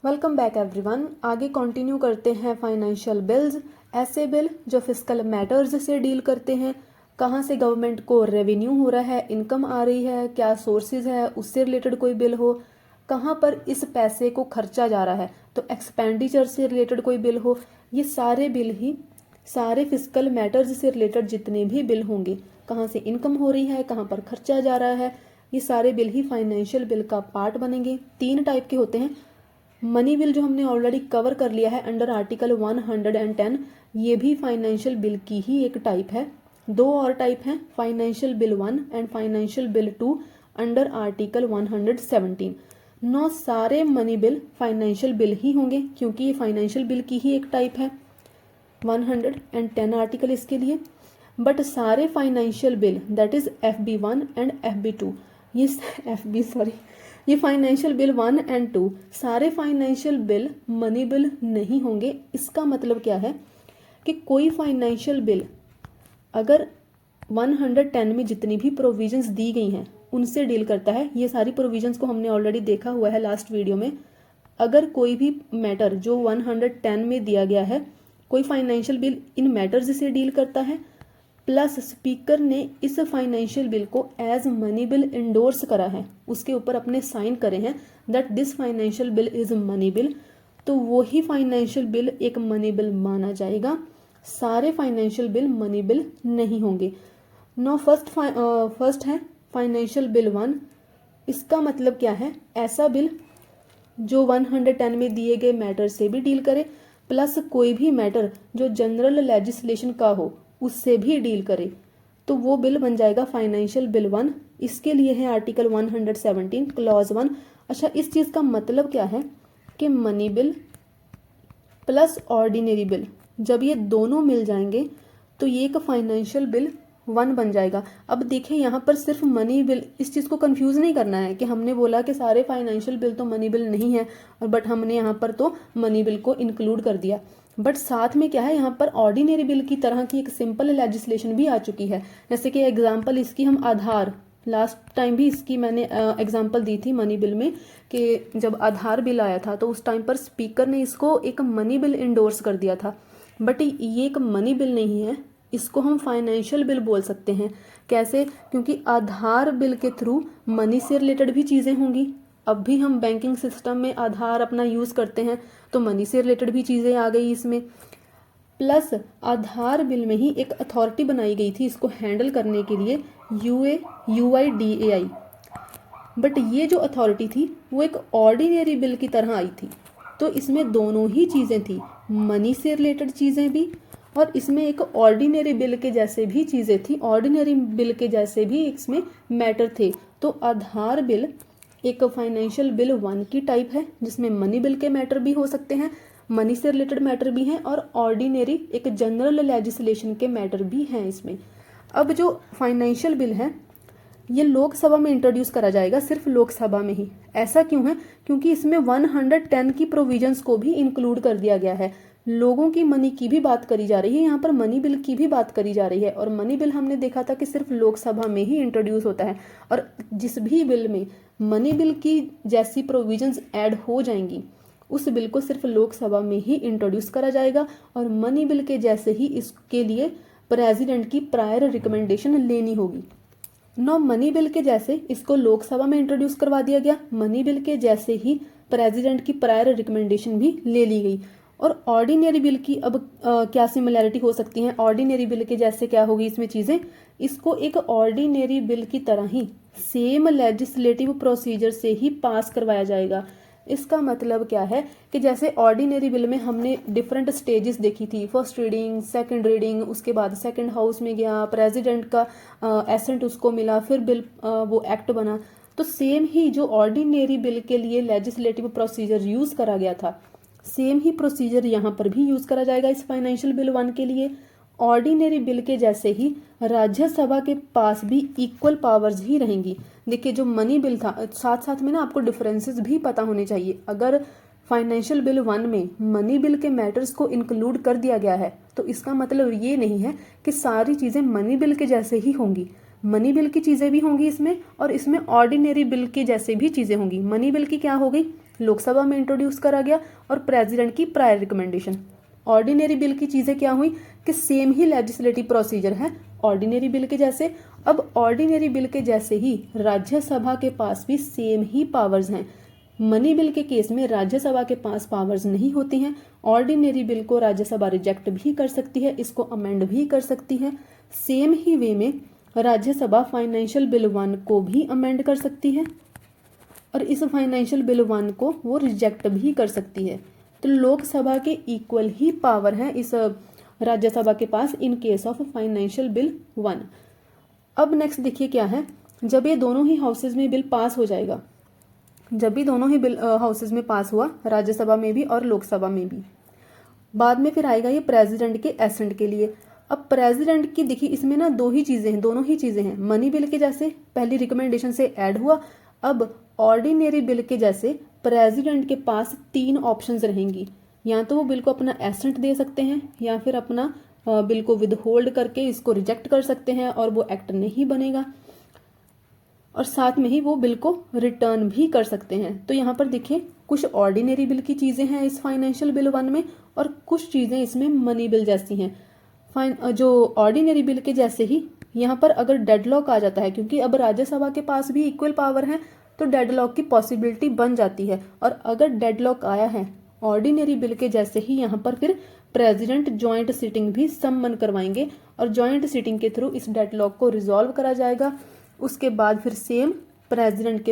Welcome back everyone. आगे continue करते हैं फाइनेंशियल बिल्स। ऐसे बिल जो फिस्कल मैटर्स से डील करते हैं, कहाँ से गवर्नमेंट को रेवेन्यू हो रहा है, इनकम आ रही है, क्या सोर्सेज है, उससे रिलेटेड कोई बिल हो, कहाँ पर इस पैसे को खर्चा जा रहा है, तो एक्सपेंडिचर से रिलेटेड कोई बिल हो। ये सारे बिल ही, सारे फिस्कल मैटर्स से रिलेटेड जितने भी बिल होंगे, कहाँ से इनकम हो रही है, कहाँ पर खर्चा जा रहा है, ये सारे बिल ही फाइनेंशियल बिल का पार्ट बनेंगे। 3 टाइप के होते हैं। मनी बिल जो हमने ऑलरेडी कवर कर लिया है अंडर आर्टिकल 110, ये भी फाइनेंशियल बिल की ही एक टाइप है। 2 और टाइप हैं, financial bill 1 and financial bill 2 under article 117। 9 सारे मनी बिल फाइनेंशियल बिल ही होंगे क्योंकि ये फाइनेंशियल बिल की ही एक टाइप है। 110 आर्टिकल इसके लिए। बट सारे financial bill that is FB1 and FB2, ये फाइनेंशियल बिल 1 एंड 2 सारे फाइनेंशियल बिल मनी बिल नहीं होंगे। इसका मतलब क्या है कि कोई फाइनेंशियल बिल अगर 110 में जितनी भी प्रोविजंस दी गई हैं उनसे डील करता है, ये सारी प्रोविजंस को हमने ऑलरेडी देखा हुआ है लास्ट वीडियो में। अगर कोई भी मैटर जो 110 में दिया गया है, कोई फाइनेंशियल बिल इन मैटर्स से डील करता है, प्लस स्पीकर ने इस फाइनेंशियल बिल को एज मनी बिल इंडोर्स करा है, उसके ऊपर अपने साइन करे हैं that this financial bill is money bill, तो वही फाइनेंशियल बिल एक मनी बिल माना जाएगा। सारे फाइनेंशियल बिल मनी बिल नहीं होंगे। नो फर्स्ट है फाइनेंशियल बिल 1। इसका मतलब क्या है? ऐसा बिल जो 110 में दिए गए मैटर से भी डील करे, प्लस कोई भी मैटर जो जनरल लेजिस्लेशन का हो उससे भी डील करे, तो वो बिल बन जाएगा फाइनेंशियल बिल 1। इसके लिए है आर्टिकल 117 क्लॉज 1। अच्छा, इस चीज़ का मतलब क्या है कि money bill plus ordinary bill जब ये दोनों मिल जाएंगे तो ये एक फाइनेंशियल बिल 1 बन जाएगा। अब देखिए यहाँ पर सिर्फ मनी बिल, इस चीज़ को कंफ्यूज नहीं करना है कि हमने बोला कि सारे फाइनेंशियल बिल तो मनी बिल नहीं है और बट हमने यहाँ पर तो मनी बिल को इंक्लूड कर दिया। बट साथ में क्या है, यहाँ पर ऑर्डिनरी बिल की तरह की एक सिंपल लेजिस्लेशन भी आ चुकी है। जैसे कि एग्जाम्पल इसकी हम आधार, लास्ट टाइम भी इसकी मैंने एग्जाम्पल दी थी मनी बिल में कि जब आधार बिल आया था तो उस टाइम पर स्पीकर ने इसको एक मनी बिल इंडोर्स कर दिया था। बट ये एक मनी बिल नहीं है, इसको हम फाइनेंशियल बिल बोल सकते हैं। कैसे? क्योंकि आधार बिल के थ्रू मनी से रिलेटेड भी चीज़ें होंगी। अब भी हम बैंकिंग सिस्टम में आधार अपना यूज़ करते हैं तो मनी से रिलेटेड भी चीज़ें आ गई इसमें। प्लस आधार बिल में ही एक अथॉरिटी बनाई गई थी इसको हैंडल करने के लिए, UIDAI। बट ये जो अथॉरिटी थी वो एक ऑर्डिनरी बिल की तरह आई थी, तो इसमें दोनों ही चीज़ें थी, मनी से रिलेटेड चीज़ें भी और इसमें एक ऑर्डिनरी बिल के जैसे भी चीज़ें थी, ऑर्डिनरी बिल के जैसे भी इसमें मैटर थे। तो आधार बिल एक फाइनेंशियल बिल 1 की टाइप है जिसमें मनी बिल के मैटर भी हो सकते हैं, मनी से रिलेटेड मैटर भी हैं और ऑर्डिनरी एक जनरल लेजिस्लेशन के मैटर भी हैं इसमें। अब जो फाइनेंशियल बिल है ये लोकसभा में इंट्रोड्यूस करा जाएगा, सिर्फ लोकसभा में ही। ऐसा क्यों है? क्योंकि इसमें 110 की प्रोविजंस को भी इंक्लूड कर दिया गया है। लोगों की मनी की भी बात करी जा रही है, यहाँ पर मनी बिल की भी बात करी जा रही है। और मनी बिल हमने देखा था कि सिर्फ लोकसभा में ही इंट्रोड्यूस होता है, और जिस भी बिल में मनी बिल की जैसी प्रोविजंस ऐड हो जाएंगी उस बिल को सिर्फ लोकसभा में ही इंट्रोड्यूस करा जाएगा। और मनी बिल के जैसे ही इसके लिए प्रेसिडेंट की प्रायर रिकमेंडेशन लेनी होगी। नो मनी बिल के जैसे इसको लोकसभा में इंट्रोड्यूस करवा दिया गया, मनी बिल के जैसे ही प्रेसिडेंट की प्रायर रिकमेंडेशन भी ले ली गई। और ऑर्डिनरी बिल की अब क्या सिमिलैरिटी हो सकती है? ऑर्डिनरी बिल के जैसे क्या होगी इसमें चीज़ें? इसको एक ऑर्डिनरी बिल की तरह ही सेम लेजिस्लेटिव प्रोसीजर से ही पास करवाया जाएगा। इसका मतलब क्या है कि जैसे ऑर्डिनरी बिल में हमने डिफरेंट स्टेजेस देखी थी, फर्स्ट रीडिंग, सेकंड रीडिंग, उसके बाद सेकंड हाउस में गया, प्रेसिडेंट का एसेंट उसको मिला, फिर बिल वो एक्ट बना। तो सेम ही जो ऑर्डिनरी बिल के लिए लेजिस्लेटिव प्रोसीजर यूज़ करा गया था, सेम ही प्रोसीजर यहाँ पर भी यूज़ करा जाएगा इस फाइनेंशियल बिल 1 के लिए। ऑर्डिनरी बिल के जैसे ही राज्यसभा के पास भी इक्वल पावर्स ही रहेंगी। देखिए जो मनी बिल था, साथ साथ में ना आपको डिफरेंसेस भी पता होने चाहिए। अगर फाइनेंशियल बिल 1 में मनी बिल के मैटर्स को इंक्लूड कर दिया गया है तो इसका मतलब ये नहीं है कि सारी चीज़ें मनी बिल के जैसे ही होंगी। मनी बिल की चीज़ें भी होंगी इसमें और इसमें ऑर्डिनरी बिल के जैसे भी चीज़ें होंगी। मनी बिल की क्या हो गई? लोकसभा में इंट्रोड्यूस करा गया और प्रेसिडेंट की प्रायर रिकमेंडेशन। ऑर्डिनरी बिल की चीज़ें क्या हुई कि सेम ही लेजिस्लेटिव प्रोसीजर है ऑर्डिनरी बिल के जैसे। अब ऑर्डिनरी बिल के जैसे ही राज्यसभा के पास भी सेम ही पावर्स हैं। मनी बिल के केस में राज्यसभा के पास पावर्स नहीं होती हैं। ऑर्डिनरी बिल को राज्यसभा रिजेक्ट भी कर सकती है, इसको अमेंड भी कर सकती है। सेम ही वे में राज्यसभा फाइनेंशियल बिल 1 को भी अमेंड कर सकती है और इस फाइनेंशियल बिल 1 को वो रिजेक्ट भी कर सकती है। तो लोकसभा के इक्वल ही पावर है इस राज्यसभा के पास in case of financial bill 1। अब नेक्स्ट देखिए क्या है, जब ये दोनों ही हाउसेज में बिल पास हो जाएगा, जब भी दोनों ही बिल हाउसेज में पास हुआ, राज्यसभा में भी और लोकसभा में भी, बाद में फिर आएगा ये प्रेसिडेंट के एसेंट के लिए। अब प्रेसिडेंट की देखिए इसमें ना दो ही चीजें हैं, दोनों ही चीजें हैं। मनी बिल के जैसे पहली रिकमेंडेशन से ऐड हुआ, अब ऑर्डिनरी बिल के जैसे प्रेसिडेंट के पास 3 ऑप्शंस रहेंगी। या तो वो बिल को अपना एसेंट दे सकते हैं या फिर अपना बिल को विदहोल्ड करके इसको रिजेक्ट कर सकते हैं और वो एक्ट नहीं बनेगा, और साथ में ही वो बिल को रिटर्न भी कर सकते हैं। तो यहाँ पर देखिए कुछ ऑर्डिनरी बिल की चीज़ें हैं इस फाइनेंशियल बिल 1 में और कुछ चीज़ें इसमें मनी बिल जैसी हैं। जो ऑर्डिनरी बिल के जैसे ही यहाँ पर अगर डेडलॉक आ जाता है, क्योंकि अब राज्यसभा के पास भी इक्वल पावर है, तो डेडलॉक की पॉसिबिलिटी बन जाती है। और अगर डेडलॉक आया है ऑर्डिनरी बिल के जैसे ही, यहाँ पर फिर प्रेसिडेंट जॉइंट सिटिंग भी सम्मन करवाएंगे और जॉइंट सिटिंग के थ्रू इस डेडलॉक को रिजॉल्व करा जाएगा। उसके बाद फिर सेम प्रेसिडेंट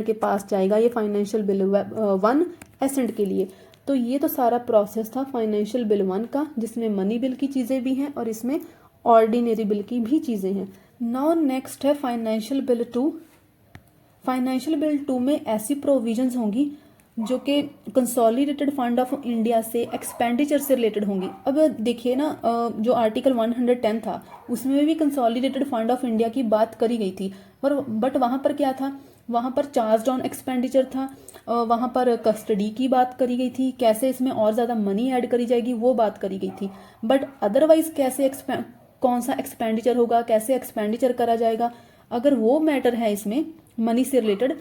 के पास जाएगा ये फाइनेंशियल बिल 1 एसेंट के लिए। तो ये तो सारा प्रोसेस था फाइनेंशियल बिल 1 का, जिसमें मनी बिल की चीज़ें भी हैं और इसमें ऑर्डिनरी बिल की भी चीज़ें हैं। नाउ नेक्स्ट है फाइनेंशियल बिल 2। फाइनेंशियल बिल 2 में ऐसी प्रोविजंस होंगी जो कि कंसोलिडेटेड फंड ऑफ इंडिया से एक्सपेंडिचर से रिलेटेड होंगी। अब देखिए ना, जो आर्टिकल 110 था उसमें भी कंसोलिडेटेड फंड ऑफ इंडिया की बात करी गई थी, पर बट वहाँ पर क्या था, वहाँ पर चार्ज ऑन एक्सपेंडिचर था, वहाँ पर कस्टडी की बात करी गई थी, कैसे इसमें और ज़्यादा मनी ऐड करी जाएगी वो बात करी गई थी। बट अदरवाइज कैसे कौन सा एक्सपेंडिचर होगा, कैसे एक्सपेंडिचर करा जाएगा, अगर वो मैटर है इसमें मनी से रिलेटेड,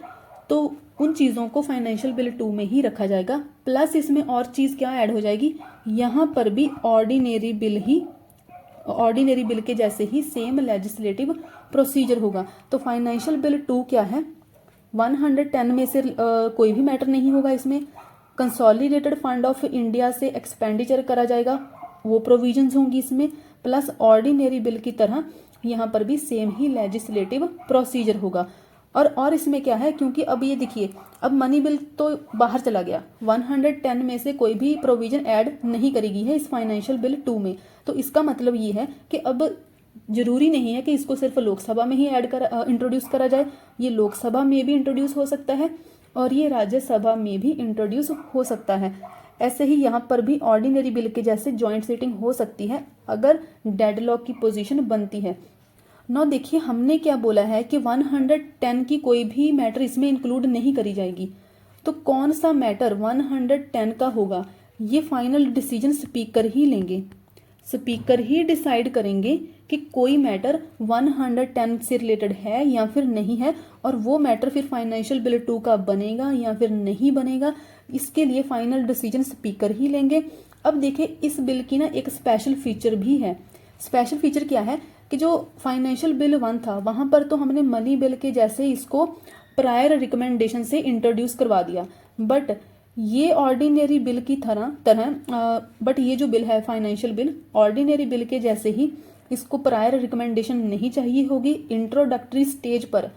तो उन चीज़ों को फाइनेंशियल बिल 2 में ही रखा जाएगा। प्लस इसमें और चीज़ क्या ऐड हो जाएगी, यहाँ पर भी ऑर्डिनरी बिल के जैसे ही सेम लेजिस्लेटिव प्रोसीजर होगा। तो फाइनेंशियल बिल 2 क्या है, 110 में से कोई भी मैटर नहीं होगा इसमें। कंसोलिडेटेड फंड ऑफ इंडिया से एक्सपेंडिचर करा जाएगा, वो प्रोविजंस होंगी इसमें। प्लस ऑर्डिनरी बिल की तरह यहाँ पर भी सेम ही लेजिस्लेटिव प्रोसीजर होगा। और इसमें क्या है, क्योंकि अब ये देखिए, अब मनी बिल तो बाहर चला गया, 110 में से कोई भी प्रोविजन ऐड नहीं करेगी है इस फाइनेंशियल बिल 2 में। तो इसका मतलब ये है कि अब जरूरी नहीं है कि इसको सिर्फ लोकसभा में ही इंट्रोड्यूस करा जाए, ये लोकसभा में भी इंट्रोड्यूस हो सकता है और ये राज्यसभा में भी इंट्रोड्यूस हो सकता है। ऐसे ही यहाँ पर भी ऑर्डिनरी बिल के जैसे जॉइंट सिटिंग हो सकती है अगर डेडलॉक की पोजीशन बनती है। नौ देखिए हमने क्या बोला है कि 110 की कोई भी मैटर इसमें इंक्लूड नहीं करी जाएगी। तो कौन सा मैटर 110 का होगा, ये फाइनल डिसीजन स्पीकर ही लेंगे। स्पीकर ही डिसाइड करेंगे कि कोई मैटर 110 से रिलेटेड है या फिर नहीं है, और वो मैटर फिर फाइनेंशियल बिल 2 का बनेगा या फिर नहीं बनेगा, इसके लिए फाइनल डिसीजन स्पीकर ही लेंगे। अब देखिए इस बिल की ना एक स्पेशल फीचर भी है। स्पेशल फीचर क्या है कि जो फाइनेंशियल बिल 1 था वहां पर तो हमने मनी बिल के जैसे इसको प्रायर रिकमेंडेशन से इंट्रोड्यूस करवा दिया, बट ये ऑर्डिनरी बिल की तरह बट ये जो बिल है फाइनेंशियल बिल, ऑर्डिनरी बिल के जैसे ही इसको प्रायर रिकमेंडेशन नहीं चाहिए होगी। इंट्रोडक्टरी स्टेज पर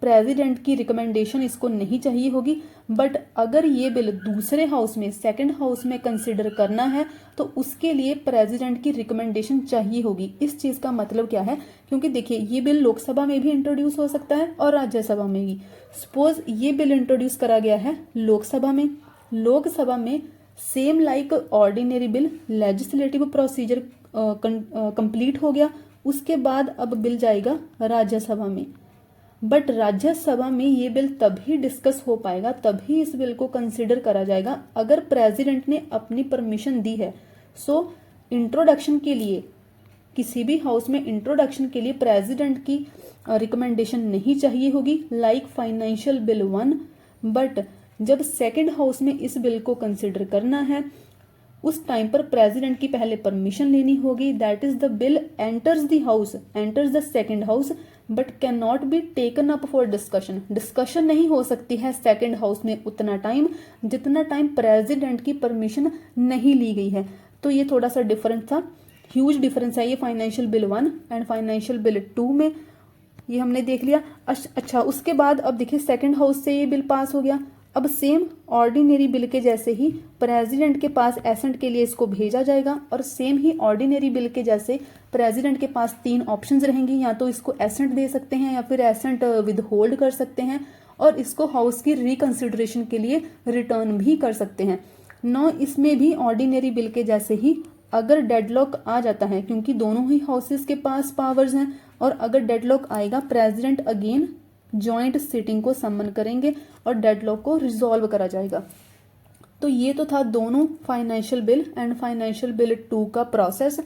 प्रेसिडेंट की रिकमेंडेशन इसको नहीं चाहिए होगी, बट अगर ये बिल दूसरे हाउस में, सेकंड हाउस में कंसिडर करना है तो उसके लिए प्रेसिडेंट की रिकमेंडेशन चाहिए होगी। इस चीज़ का मतलब क्या है, क्योंकि देखिए ये बिल लोकसभा में भी इंट्रोड्यूस हो सकता है और राज्यसभा में भी। सपोज ये बिल इंट्रोड्यूस करा गया है लोकसभा में same like ordinary bill legislative procedure complete हो गया, उसके बाद अब बिल जाएगा राज्यसभा में। बट राज्यसभा में ये बिल तभी डिस्कस हो पाएगा, तभी इस बिल को कंसिडर करा जाएगा अगर प्रेसिडेंट ने अपनी परमिशन दी है। सो इंट्रोडक्शन के लिए, किसी भी हाउस में इंट्रोडक्शन के लिए प्रेसिडेंट की रिकमेंडेशन नहीं चाहिए होगी लाइक फाइनेंशियल बिल 1। बट जब सेकंड हाउस में इस बिल को कंसिडर करना है उस टाइम पर प्रेसिडेंट की पहले परमिशन लेनी होगी। That is the bill enters the house, enters the second house but can not be taken up for discussion. Discussion नहीं हो सकती है सेकंड हाउस में उतना टाइम जितना टाइम प्रेसिडेंट की परमिशन नहीं ली गई है। तो ये थोड़ा सा डिफरेंस था, ह्यूज डिफरेंस है ये financial bill 1 and financial bill 2 में। ये हमने देख लिया। अच्छा, उसके बाद अब देखिए सेकंड हाउस से ये बिल पास हो गया। अब सेम ऑर्डिनरी बिल के जैसे ही प्रेसिडेंट के पास एसेंट के लिए इसको भेजा जाएगा और सेम ही ऑर्डिनरी बिल के जैसे प्रेसिडेंट के पास 3 ऑप्शंस रहेंगी, या तो इसको एसेंट दे सकते हैं या फिर एसेंट विद होल्ड कर सकते हैं और इसको हाउस की रिकंसिडरेशन के लिए रिटर्न भी कर सकते हैं। नौ इसमें भी ऑर्डिनरी बिल के जैसे ही अगर डेडलॉक आ जाता है, क्योंकि दोनों ही हाउसेस के पास पावर्स हैं, और अगर डेडलॉक आएगा प्रेसिडेंट अगेन जॉइंट सिटिंग को सम्मन करेंगे और डेडलॉक को रिजॉल्व करा जाएगा। तो ये तो था दोनों financial bill and financial bill 2 का प्रोसेस।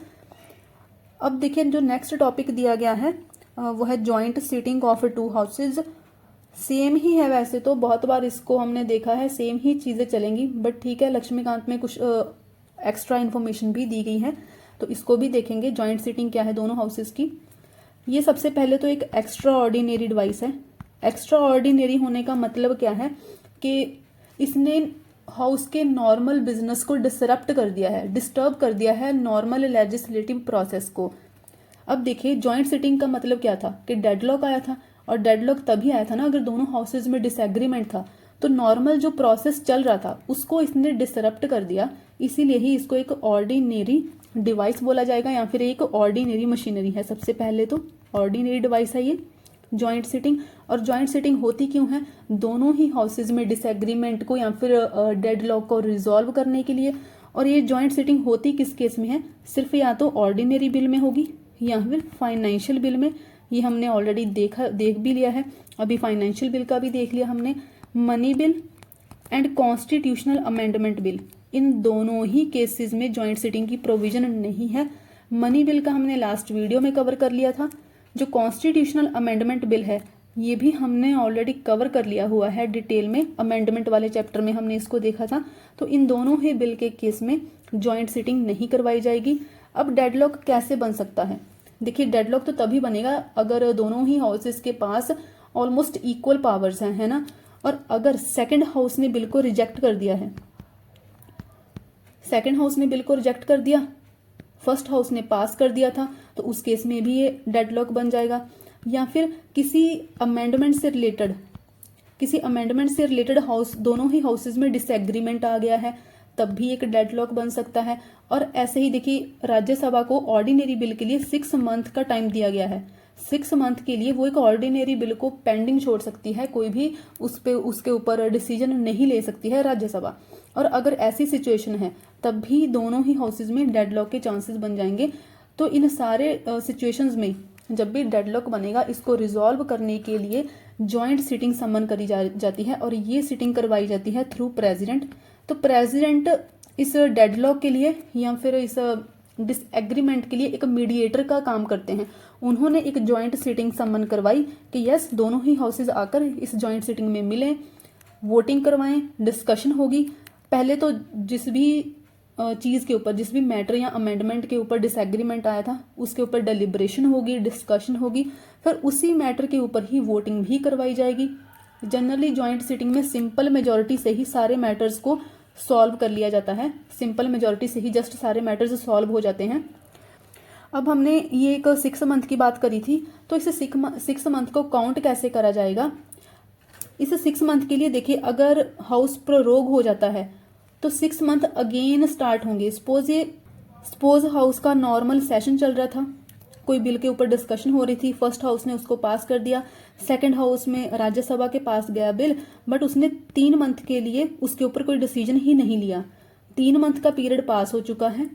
अब देखिए जो नेक्स्ट टॉपिक दिया गया है वो है joint sitting of 2 houses. Same ही है, वैसे तो बहुत बार इसको हमने देखा है, सेम ही चीजें चलेंगी, बट ठीक है लक्ष्मीकांत में कुछ एक्स्ट्रा इन्फॉर्मेशन भी दी गई है तो इसको भी देखेंगे। जॉइंट सिटिंग क्या है दोनों हाउसेस की। ये सबसे पहले तो एक एक्स्ट्रा ऑर्डिनरी डिवाइस है। एक्स्ट्रा ऑर्डिनरी होने का मतलब क्या है कि इसने हाउस के नॉर्मल बिजनेस को डिसरप्ट कर दिया है, डिस्टर्ब कर दिया है नॉर्मल लेजिस्लेटिव प्रोसेस को। अब देखिए जॉइंट सिटिंग का मतलब क्या था कि डेडलॉक आया था, और डेडलॉक तभी आया था ना अगर दोनों हाउसेज में डिसएग्रीमेंट था। तो नॉर्मल जो प्रोसेस चल रहा था उसको इसने डिसरप्ट कर दिया, इसीलिए ही इसको एक ऑर्डिनरी डिवाइस बोला जाएगा या फिर एक ऑर्डिनरी मशीनरी है। सबसे पहले तो ऑर्डिनरी डिवाइस है ये जॉइंट सिटिंग। और जॉइंट सिटिंग होती क्यों है? दोनों ही हाउसेज में डिसएग्रीमेंट को या फिर डेडलॉक को रिजॉल्व करने के लिए। और ये जॉइंट सिटिंग होती किस केस में है? सिर्फ या तो ऑर्डिनरी बिल में होगी या फिर फाइनेंशियल बिल में। ये हमने ऑलरेडी देख भी लिया है, अभी फाइनेंशियल बिल का भी देख लिया हमने। Money bill and constitutional amendment bill, इन दोनों ही केसेस में जॉइंट सिटिंग की प्रोविजन नहीं है। मनी बिल का हमने लास्ट वीडियो में कवर कर लिया था। जो कॉन्स्टिट्यूशनल अमेंडमेंट बिल है ये भी हमने ऑलरेडी कवर कर लिया हुआ है डिटेल में, अमेंडमेंट वाले चैप्टर में हमने इसको देखा था। तो इन दोनों ही बिल के केस में जॉइंट सिटिंग नहीं करवाई जाएगी। अब डेडलॉक कैसे बन सकता है? देखिए डेडलॉक तो तभी बनेगा अगर दोनों ही हाउसेस के पास ऑलमोस्ट इक्वल पावर्स हैं, है ना। और अगर सेकंड हाउस ने बिल को रिजेक्ट कर दिया है, सेकंड हाउस ने बिल को रिजेक्ट कर दिया, फर्स्ट हाउस ने पास कर दिया था, तो उस केस में भी ये डेडलॉक बन जाएगा। या फिर किसी अमेंडमेंट से रिलेटेड हाउस, दोनों ही हाउसेज में डिसएग्रीमेंट आ गया है, तब भी एक डेडलॉक बन सकता है। और ऐसे ही देखिए राज्यसभा को ऑर्डिनरी बिल के लिए 6 मंथ का टाइम दिया गया है। 6 मंथ के लिए वो एक ऑर्डिनरी बिल को पेंडिंग छोड़ सकती है, कोई भी उसके ऊपर डिसीजन नहीं ले सकती है राज्यसभा। और अगर ऐसी सिचुएशन है तब भी दोनों ही हाउसेज में डेडलॉक के चांसेस बन जाएंगे। तो इन सारे सिचुएशंस में जब भी डेडलॉक बनेगा इसको रिजॉल्व करने के लिए जॉइंट सिटिंग समन करी जाती है, और ये सिटिंग करवाई जाती है थ्रू प्रेसिडेंट। तो प्रेसिडेंट इस डेडलॉक के लिए या फिर इस डिसएग्रीमेंट के लिए एक मीडिएटर का काम करते हैं। उन्होंने एक जॉइंट सिटिंग समन करवाई कि यस दोनों ही हाउसेज आकर इस जॉइंट सिटिंग में मिलें, वोटिंग करवाएं, डिस्कशन होगी। पहले तो जिस भी चीज़ के ऊपर, जिस भी मैटर या अमेंडमेंट के ऊपर डिसएग्रीमेंट आया था उसके ऊपर डेलिब्रेशन होगी, डिस्कशन होगी, फिर उसी मैटर के ऊपर ही वोटिंग भी करवाई जाएगी। जनरली जॉइंट सिटिंग में सिंपल मेजॉरिटी से ही सारे मैटर्स को सॉल्व कर लिया जाता है, सिंपल मेजॉरिटी से ही जस्ट सारे मैटर्स सॉल्व हो जाते हैं। अब हमने ये एक 6 मंथ की बात करी थी, तो इस 6 मंथ को काउंट कैसे करा जाएगा? इस 6 मंथ के लिए देखिए अगर हाउस प्रोरोग हो जाता है तो 6 मंथ अगेन स्टार्ट होंगे। सपोज हाउस का नॉर्मल सेशन चल रहा था, कोई बिल के ऊपर डिस्कशन हो रही थी, फर्स्ट हाउस ने उसको पास कर दिया, सेकंड हाउस में राज्यसभा के पास गया बिल, बट उसने 3 मंथ के लिए उसके ऊपर कोई डिसीजन ही नहीं लिया। 3 मंथ का पीरियड पास हो चुका है,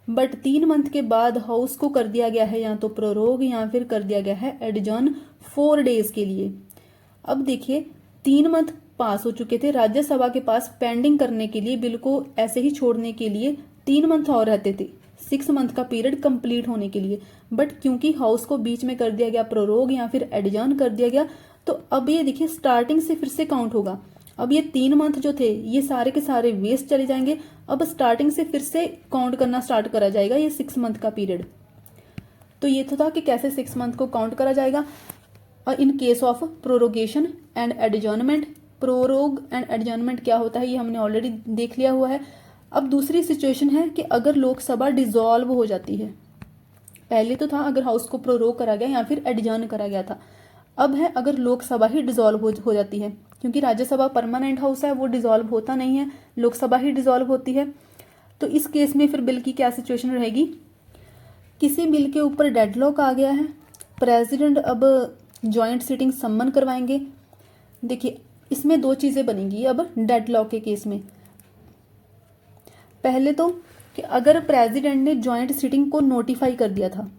बट 3 मंथ के बाद हाउस को कर दिया गया है या तो प्रोरोग या फिर कर दिया गया है एडजर्न 4 डेज के लिए। अब देखिए 3 मंथ पास हो चुके थे, राज्यसभा के पास पेंडिंग करने के लिए, बिल को ऐसे ही छोड़ने के लिए 3 मंथ और रहते थे 6 मंथ का पीरियड कंप्लीट होने के लिए। बट क्योंकि हाउस को बीच में कर दिया गया प्रोरोग या फिर एडजर्न कर दिया गया, तो अब ये देखिए स्टार्टिंग से फिर से काउंट होगा। अब ये 3 मंथ जो थे ये सारे के सारे वेस्ट चले जाएंगे। अब स्टार्टिंग से फिर से काउंट करना स्टार्ट करा जाएगा ये 6 मंथ का पीरियड। तो ये तो था कि कैसे 6 मंथ को काउंट करा जाएगा। और इन case of prorogation and adjournment, prorogue and adjournment क्या होता है ये हमने ऑलरेडी देख लिया हुआ है। अब दूसरी सिचुएशन है कि अगर लोकसभा डिसॉल्व हो जाती है। पहले तो था अगर हाउस को प्रोरोग करा गया या फिर एडजॉर्न करा गया था, अब है अगर लोकसभा ही डिसॉल्व हो जाती है, क्योंकि राज्यसभा परमानेंट हाउस है, वो डिसॉल्व होता नहीं है, लोकसभा ही डिसॉल्व होती है। तो इस केस में फिर बिल की क्या सिचुएशन रहेगी? किसी बिल के ऊपर डेडलॉक आ गया है, प्रेसिडेंट अब जॉइंट सिटिंग सम्मन करवाएंगे। देखिए इसमें 2 चीजें बनेंगी अब डेडलॉक के केस में। पहले तो कि अगर प्रेसिडेंट ने जॉइंट सिटिंग को नोटिफाई कर दिया था,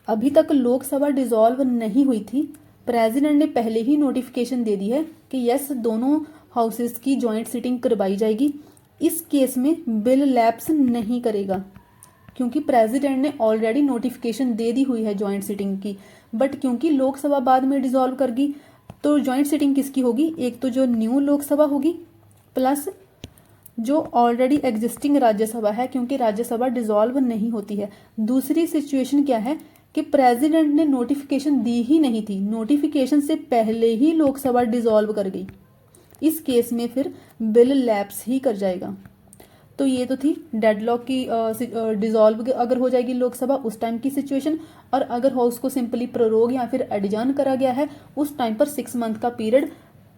अभी तक लोकसभा डिसॉल्व नहीं हुई थी, प्रेसिडेंट ने पहले ही नोटिफिकेशन दे दी है कि यस दोनों हाउसेस की जॉइंट सिटिंग करवाई जाएगी। इस केस में बिल लैप्स नहीं करेगा, क्योंकि प्रेसिडेंट ने ऑलरेडी नोटिफिकेशन दे दी हुई है जॉइंट सिटिंग की। बट क्योंकि लोकसभा बाद में डिसॉल्व करगी, तो जॉइंट सिटिंग किसकी होगी? एक तो जो न्यू लोकसभा होगी प्लस जो ऑलरेडी एग्जिस्टिंग राज्यसभा है, क्योंकि राज्यसभा डिसॉल्व नहीं होती है। दूसरी सिचुएशन क्या है कि प्रेसिडेंट ने नोटिफिकेशन दी ही नहीं थी, नोटिफिकेशन से पहले ही लोकसभा डिसॉल्व कर गई। इस केस में फिर बिल लैप्स ही कर जाएगा। तो ये तो थी डेडलॉक की डिसॉल्व अगर हो जाएगी लोकसभा उस टाइम की सिचुएशन। और अगर हाउस को सिंपली प्रोरोग या फिर एडजॉर्न करा गया है, उस टाइम पर 6 मंथ का पीरियड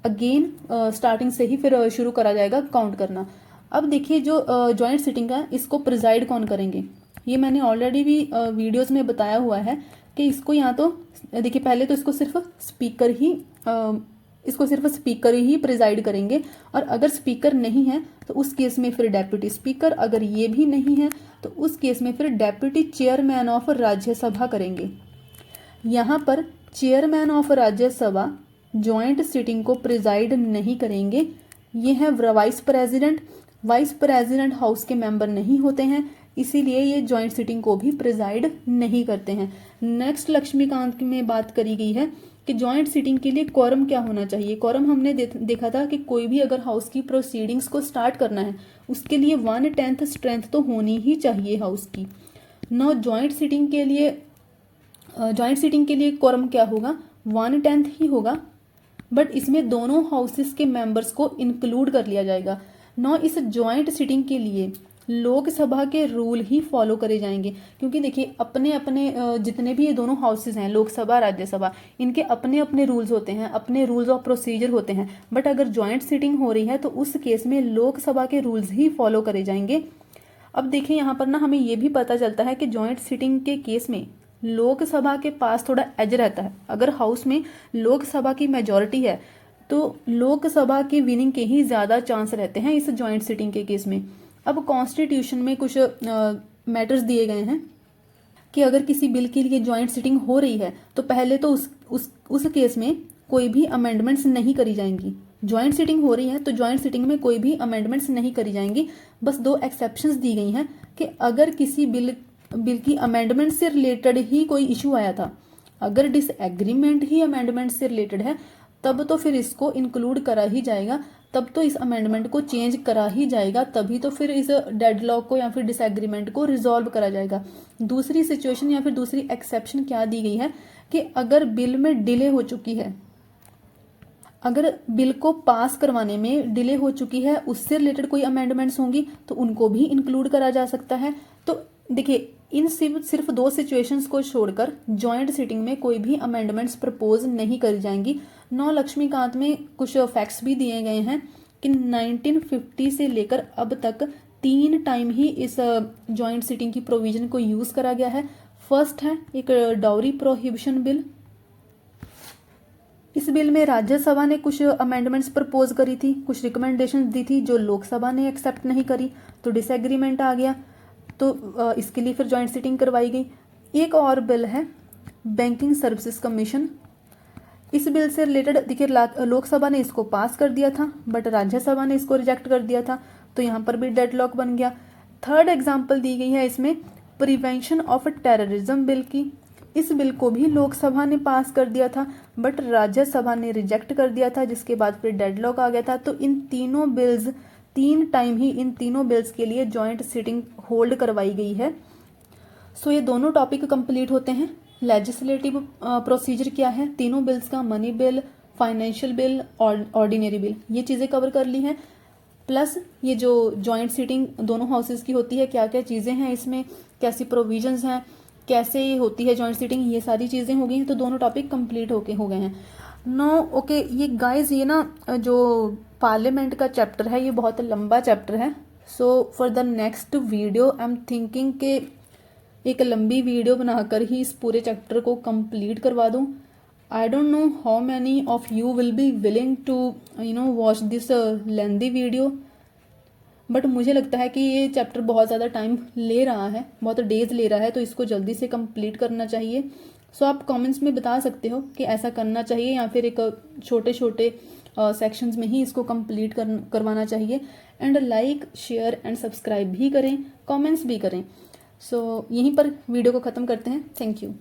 अगेन स्टार्टिंग से ही फिर शुरू करा जाएगा काउंट करना। अब देखिए जो जॉइंट सिटिंग है इसको प्रिजाइड कौन करेंगे? ये मैंने ऑलरेडी भी वीडियोस में बताया हुआ है कि इसको यहाँ तो देखिए पहले तो इसको सिर्फ स्पीकर ही प्रिजाइड करेंगे। और अगर स्पीकर नहीं है तो उस केस में फिर डेप्यूटी स्पीकर, अगर ये भी नहीं है तो उस केस में फिर डेप्यूटी चेयरमैन ऑफ राज्यसभा करेंगे। यहाँ पर chairman of Rajya Sabha joint sitting को प्रिजाइड नहीं करेंगे। ये है vice president. Vice president house के मेंबर नहीं होते हैं, इसीलिए ये जॉइंट सिटिंग को भी प्रिजाइड नहीं करते हैं। नेक्स्ट लक्ष्मीकांत में बात करी गई है कि जॉइंट सिटिंग के लिए क्वोरम क्या होना चाहिए। क्वोरम हमने देखा था कि कोई भी अगर हाउस की प्रोसीडिंग्स को स्टार्ट करना है उसके लिए 1/10 स्ट्रेंथ तो होनी ही चाहिए हाउस की। नौ जॉइंट सिटिंग के लिए क्वोरम क्या होगा? 1/10 ही होगा, बट इसमें दोनों हाउसेस के मेंबर्स को इंक्लूड कर लिया जाएगा। नौ इस जॉइंट सिटिंग के लिए लोकसभा के रूल ही फॉलो करे जाएंगे, क्योंकि देखिए अपने अपने जितने भी ये दोनों हाउसेस हैं, लोकसभा राज्यसभा, इनके अपने अपने रूल्स होते हैं, अपने रूल्स ऑफ प्रोसीजर होते हैं। बट अगर जॉइंट सिटिंग हो रही है तो उस केस में लोकसभा के रूल्स ही फॉलो करे जाएंगे। अब देखिए यहाँ पर ना हमें ये भी पता चलता है कि जॉइंट सिटिंग के केस में लोकसभा के पास थोड़ा एज रहता है। अगर हाउस में लोकसभा की मेजॉरिटी है तो लोकसभा की विनिंग के ही ज़्यादा चांस रहते हैं इस जॉइंट सिटिंग के केस में। अब कॉन्स्टिट्यूशन में कुछ मैटर्स दिए गए हैं कि अगर किसी बिल के लिए जॉइंट सिटिंग हो रही है तो पहले तो उस केस में कोई भी अमेंडमेंट्स नहीं करी जाएंगी। जॉइंट सिटिंग हो रही है तो जॉइंट सिटिंग में कोई भी अमेंडमेंट्स नहीं करी जाएंगी। बस 2 एक्सेप्शंस दी गई हैं कि अगर किसी बिल की अमेंडमेंट से रिलेटेड ही कोई इशू आया था, अगर डिसएग्रीमेंट ही अमेंडमेंट से रिलेटेड है तब तो फिर इसको इंक्लूड करा ही जाएगा, तब तो इस अमेंडमेंट को चेंज करा ही जाएगा, तभी तो फिर इस डेडलॉक को या फिर डिसएग्रीमेंट को रिजॉल्व करा जाएगा। दूसरी सिचुएशन या फिर दूसरी एक्सेप्शन क्या दी गई है कि अगर बिल में डिले हो चुकी है, अगर बिल को पास करवाने में डिले हो चुकी है, उससे रिलेटेड कोई अमेंडमेंट्स होंगी तो उनको भी इंक्लूड करा जा सकता है। तो देखिए इन सिर्फ 2 सिचुएशंस को छोड़कर जॉइंट सिटिंग में कोई भी अमेंडमेंट्स प्रपोज नहीं करी जाएंगी। 9 लक्ष्मीकांत में कुछ फैक्ट्स भी दिए गए हैं कि 1950 से लेकर अब तक 3 टाइम ही इस जॉइंट सिटिंग की प्रोविजन को यूज करा गया है। फर्स्ट है एक डाउरी प्रोहिबिशन बिल। इस बिल में राज्यसभा ने कुछ अमेंडमेंट्स प्रपोज करी थी, कुछ रिकमेंडेशन दी थी जो लोकसभा ने एक्सेप्ट नहीं करी, तो डिसएग्रीमेंट आ गया, तो इसके लिए फिर जॉइंट सिटिंग करवाई गई। एक और बिल है बैंकिंग सर्विसेज कमीशन। इस बिल से रिलेटेड देखिए लोकसभा ने इसको पास कर दिया था बट राज्यसभा ने इसको रिजेक्ट कर दिया था, तो यहाँ पर भी डेडलॉक बन गया। थर्ड एग्जाम्पल दी गई है इसमें प्रिवेंशन ऑफ टेररिज्म बिल की। इस बिल को भी लोकसभा ने पास कर दिया था, बट राज्यसभा ने रिजेक्ट कर दिया था, जिसके बाद फिर डेडलॉक आ गया था। तो इन तीनों बिल्स 3 टाइम ही इन तीनों बिल्स के लिए जॉइंट सिटिंग होल्ड करवाई गई है। सो ये दोनों टॉपिक कंप्लीट होते हैं। लेजिस्लेटिव प्रोसीजर क्या है तीनों बिल्स का, मनी बिल, फाइनेंशियल बिल और ऑर्डिनरी बिल, ये चीज़ें कवर कर ली हैं। प्लस ये जो जॉइंट सीटिंग दोनों हाउसेस की होती है, क्या क्या चीज़ें हैं इसमें, कैसी प्रोविजंस हैं, कैसे होती है जॉइंट सीटिंग, ये सारी चीज़ें हो गई हैं। तो दोनों टॉपिक कंप्लीट हो गए हैं। नो ओके, ये गाइस ये ना जो पार्लियामेंट का चैप्टर है ये बहुत लंबा चैप्टर है। So for the next video I am thinking के एक लंबी वीडियो बनाकर ही इस पूरे चैप्टर को कंप्लीट करवा दूं। I don't know how many of you will be willing to watch this lengthy video, but मुझे लगता है कि ये चैप्टर बहुत ज़्यादा टाइम ले रहा है, बहुत डेज ले रहा है, तो इसको जल्दी से कंप्लीट करना चाहिए। सो आप कमेंट्स में बता सकते हो कि ऐसा करना चाहिए या फिर एक छोटे छोटे सेक्शंस में ही इसको कंप्लीट करवाना चाहिए। And like, share and subscribe भी करें, कमेंट्स भी करें। सो यहीं पर वीडियो को ख़त्म करते हैं। Thank you.